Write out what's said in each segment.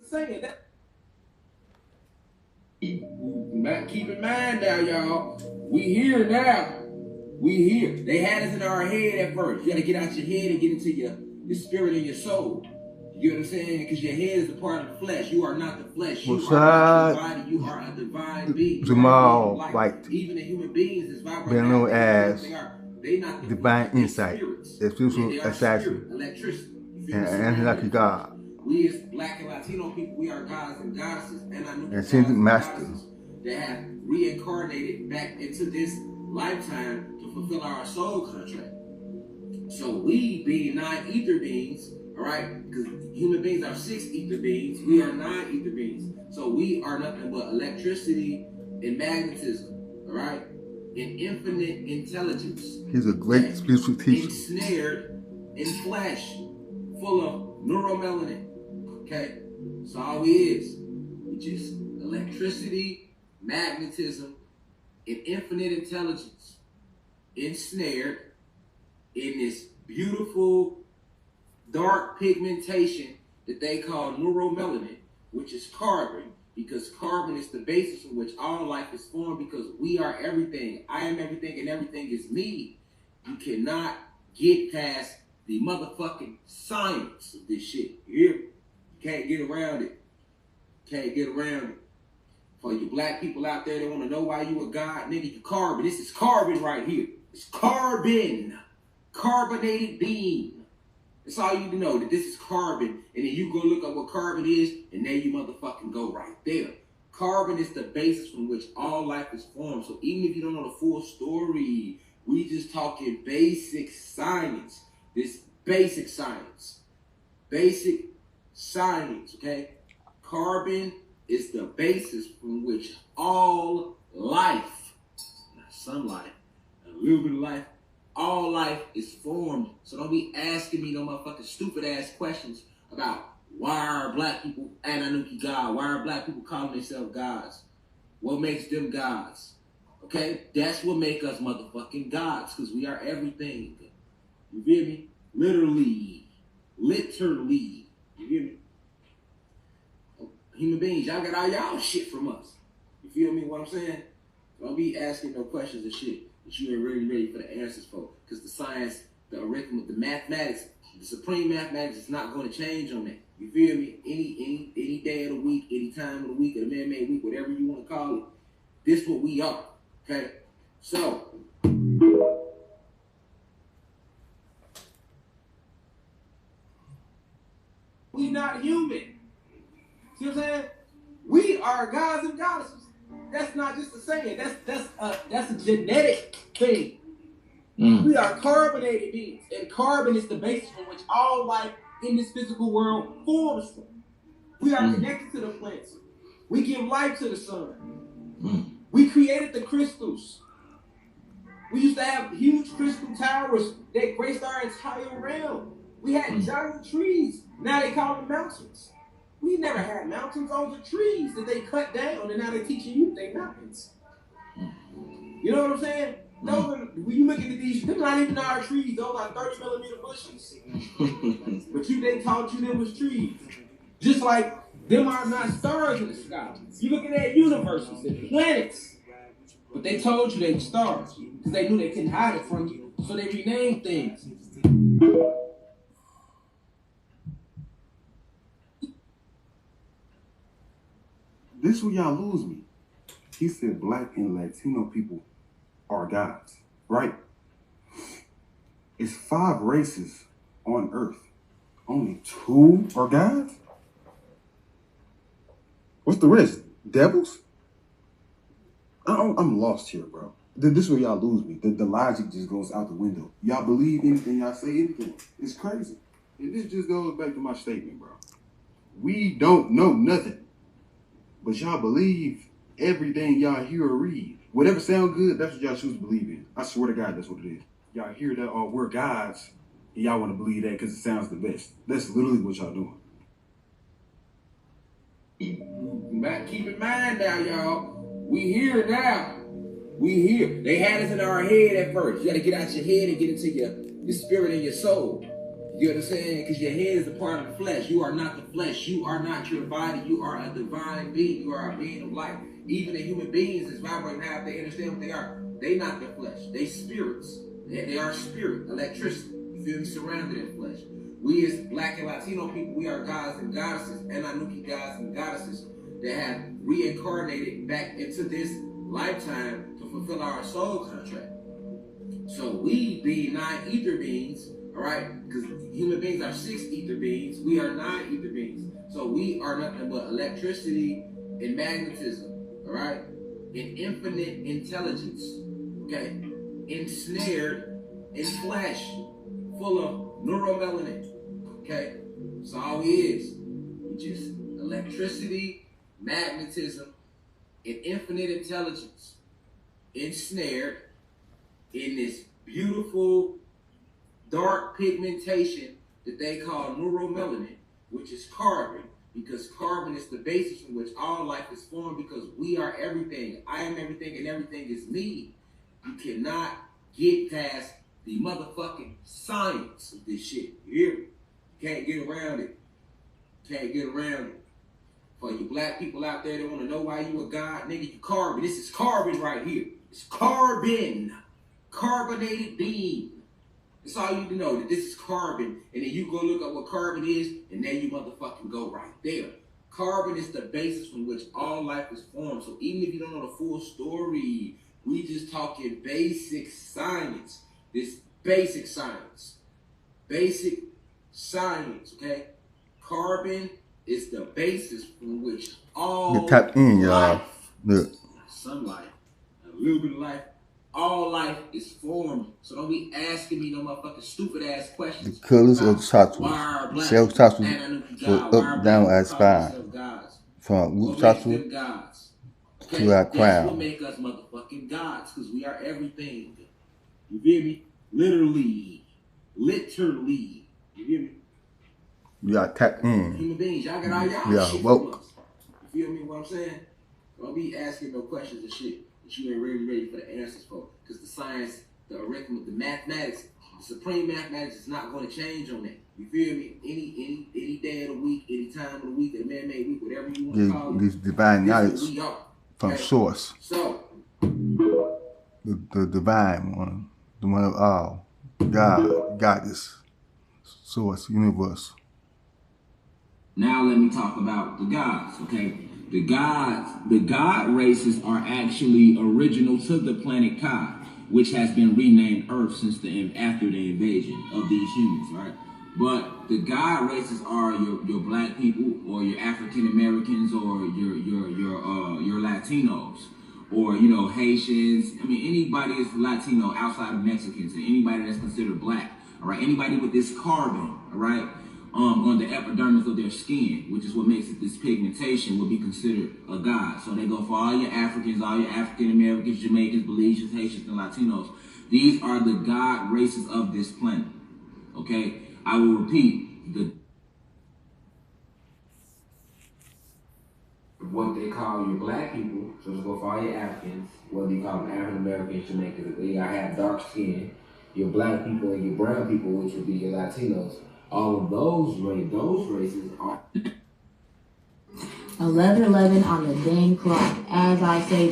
saying. Keep in mind now, y'all. We here now. We here. They had us in our head at first. You got to get out your head and get into your spirit and your soul. You know what I'm saying? Because your head is a part of the flesh. You are not the flesh. You are not your body. You are a divine being. Jamal White, even the human beings is being known as they not divine insight, the spiritual assassin, electricity. and lucky God. We as Black and Latino people, we are gods and goddesses, and I know ascended master that have reincarnated back into this lifetime to fulfill our soul contract. So we, being 9 ether beings, all right, because human beings are 6 ether beings, we are 9 ether beings. So we are nothing but electricity and magnetism, all right, and infinite intelligence. He's a great spiritual teacher. Ensnared in flesh, full of neuromelanin. Okay, that's all we is. We just electricity, magnetism, and infinite intelligence ensnared in this beautiful dark pigmentation that they call neuromelanin, which is carbon, because carbon is the basis from which all life is formed, because we are everything. I am everything and everything is me. You cannot get past the motherfucking science of this shit. You hear me? You can't get around it. Can't get around it. For you black people out there that want to know why you a god, nigga, you carbon. This is carbon right here. It's carbon. Carbonated being. That's all you need to know, that this is carbon. And then you go look up what carbon is, and there you motherfucking go right there. Carbon is the basis from which all life is formed. So even if you don't know the full story, we just talking basic science. This basic science. Basic science, okay? Carbon is the basis from which all life, not some life, a little bit of life, all life is formed. So don't be asking me no motherfucking stupid ass questions about why are black people Ananuki God? Why are black people calling themselves gods? What makes them gods? Okay? That's what make us motherfucking gods, because we are everything. You feel me? Literally. Literally. You feel me? Human beings, y'all got all y'all shit from us. You feel me? What I'm saying? Don't be asking no questions and shit that you ain't really ready for the answers for. Because the science, the arithmetic, the mathematics, the supreme mathematics is not going to change on that. You feel me? Any day of the week, any time of the week, or the man-made week, whatever you want to call it, this what we are. Okay? So, we not human. See what I'm saying? We are gods and goddesses. That's not just a saying. That's a genetic thing. We are carbonated beings, and carbon is the basis from which all life in this physical world forms from. We are connected to the plants. We give life to the sun. We created the crystals. We used to have huge crystal towers that graced our entire realm. We had giant trees. Now they call them mountains. We never had mountains. Those are trees that they cut down, and now they're teaching you they mountains. You know what I'm saying? Those are, when you look at these, they're not even our trees. Those are 30mm bushes. But they taught you them was trees. Just like them are not stars in the sky. You looking at universes and planets. But they told you they were stars because they knew they couldn't hide it from you. So they renamed things. This where y'all lose me. He said black and Latino people are gods, right? It's 5 races on earth. Only 2 are gods? What's the rest? Devils? I'm lost here, bro. This is where y'all lose me. The logic just goes out the window. Y'all believe anything, y'all say anything. It's crazy. And this just goes back to my statement, bro. We don't know nothing. But y'all believe everything y'all hear or read. Whatever sound good, that's what y'all choose to believe in. I swear to God, that's what it is. Y'all hear that, oh, we're gods, and y'all want to believe that because it sounds the best. That's literally what y'all doing. Keep in mind now, y'all. We here now. We here. They had us in our head at first. You got to get out your head and get into your spirit and your soul. You know what I'm saying? Because your head is a part of the flesh. You are not the flesh. You are not your body. You are a divine being. You are a being of life. Even the human beings is vibrating now. If they understand what they are, they not the flesh. They spirits. They are spirit, electricity. You feel me? Surrounded in flesh. We as Black and Latino people, we are gods and goddesses, Anunnaki gods and goddesses that have reincarnated back into this lifetime to fulfill our soul contract. So we being 9 ether beings, all right, because human beings are 6 ether beings, we are 9 ether beings. So we are nothing but electricity and magnetism, all right, and infinite intelligence, okay, ensnared in flesh, full of neuromelanin, okay. That's all we is. We just electricity, magnetism, and infinite intelligence ensnared in this beautiful dark pigmentation that they call neuromelanin, which is carbon, because carbon is the basis from which all life is formed, because we are everything. I am everything and everything is me. You cannot get past the motherfucking science of this shit. You hear me? You can't get around it. Can't get around it. For you black people out there that want to know why you a god, nigga, you carbon. This is carbon right here. It's carbon. Carbonated being. That's all you need to know, that this is carbon. And then you go look up what carbon is, and there you motherfucking go right there. Carbon is the basis from which all life is formed. So even if you don't know the full story, we just talking basic science. This basic science. Basic science, okay? Carbon is the basis from which all tap in, y'all. Look. Sunlight, a little bit of life, all life is formed. So don't be asking me no motherfucking stupid ass questions. The colors of the chakras. Self chakras go up, down as spine. From root chakra to our crown. That's what make us motherfucking gods, because we are everything. You feel me? Literally. Literally. You feel me? We are tapped in. Human beings, y'all got all y'all we are shit woke. You feel me what I'm saying? Don't be asking no questions and shit that you ain't really ready for the answers for. Because the science, the arithmetic, the mathematics, the supreme mathematics is not going to change on that. You feel me? Any day of the week, any time of the week, a man-made week, whatever you want to call it. This divine knowledge from source. So the divine one, the one of all. God, Goddess, source, universe. Now let me talk about the gods, okay? The god races are actually original to the planet Kai, which has been renamed Earth since after the invasion of these humans, right? But the god races are your black people, or your African Americans, or your Latinos, or Haitians. I mean, anybody is Latino outside of Mexicans, and anybody that's considered black, all right? Anybody with this carbon, all right? On the epidermis of their skin, which is what makes it this pigmentation, would be considered a god. So they go for all your Africans, all your African Americans, Jamaicans, Belizeans, Haitians, and Latinos. These are the god races of this planet. Okay? I will repeat, what they call your black people, so just go for all your Africans, whether you call them African Americans, Jamaicans, they gotta have dark skin, your black people and your brown people, which would be your Latinos. All of those races are 11:11 on the dang clock. As I say,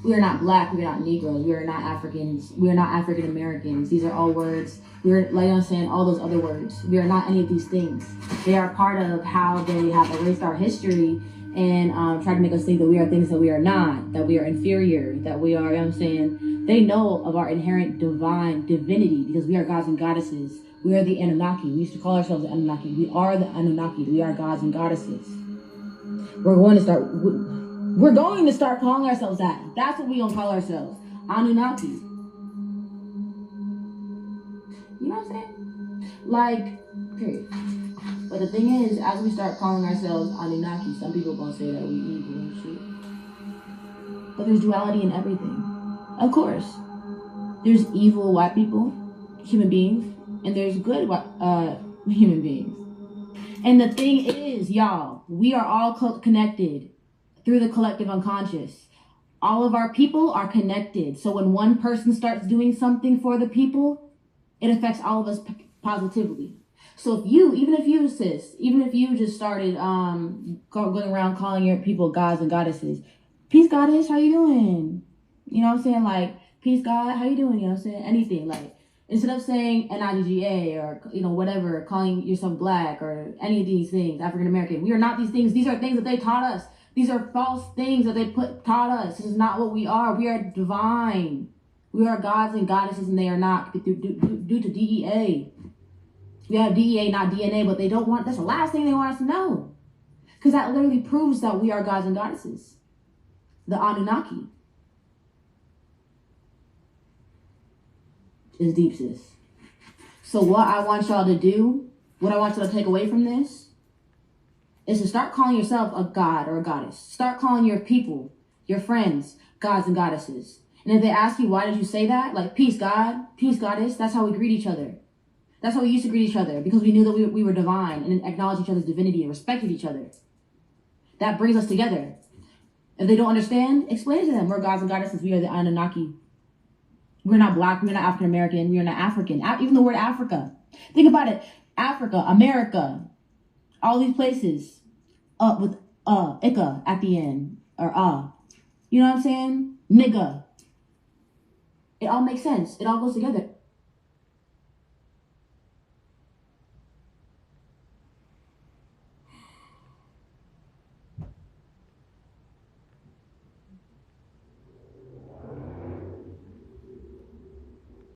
we are not black, we are not Negroes, we are not Africans, we are not African Americans. These are all words. We're, like I'm saying, all those other words. We are not any of these things. They are part of how they have erased our history and try to make us think that we are things that we are not, that we are inferior, that we are, you know what I'm saying? They know of our inherent divinity, because we are gods and goddesses. We are the Anunnaki. We used to call ourselves the Anunnaki. We are the Anunnaki. We are gods and goddesses. We're going to start calling ourselves that. That's what we're going to call ourselves. Anunnaki. You know what I'm saying? Like, period. But the thing is, as we start calling ourselves Anunnaki, some people are going to say that we evil and shit. But there's duality in everything. Of course. There's evil white people, human beings, and there's good human beings. And the thing is, y'all, we are all connected through the collective unconscious. All of our people are connected. So when one person starts doing something for the people, it affects all of us positively. So even if you, sis, even if you just started going around calling your people gods and goddesses, peace goddess, how you doing? You know what I'm saying? Like, peace God, how you doing? You know what I'm saying? Anything. Like, instead of saying NIGGA or, you know, whatever, calling yourself black or any of these things, African American, we are not these things. These are things that they taught us. These are false things that they taught us. This is not what we are. We are divine. We are gods and goddesses, and they are not due to DEA. We have DEA, not DNA, but they don't want, that's the last thing they want us to know. Because that literally proves that we are gods and goddesses. The Anunnaki is deep, sis. So what I want y'all to do, what I want y'all to take away from this, is to start calling yourself a god or a goddess. Start calling your people, your friends, gods and goddesses. And if they ask you, why did you say that? Like, peace, God, peace, goddess. That's how we greet each other. That's how we used to greet each other, because we knew that we were divine and acknowledged each other's divinity and respected each other. That brings us together. If they don't understand, explain to them. We're gods and goddesses. We are the Anunnaki. We're not black. We're not African American. We are not African. Even the word Africa. Think about it. Africa, America, all these places, with ika at the end, or you know what I'm saying? Nigga. It all makes sense. It all goes together.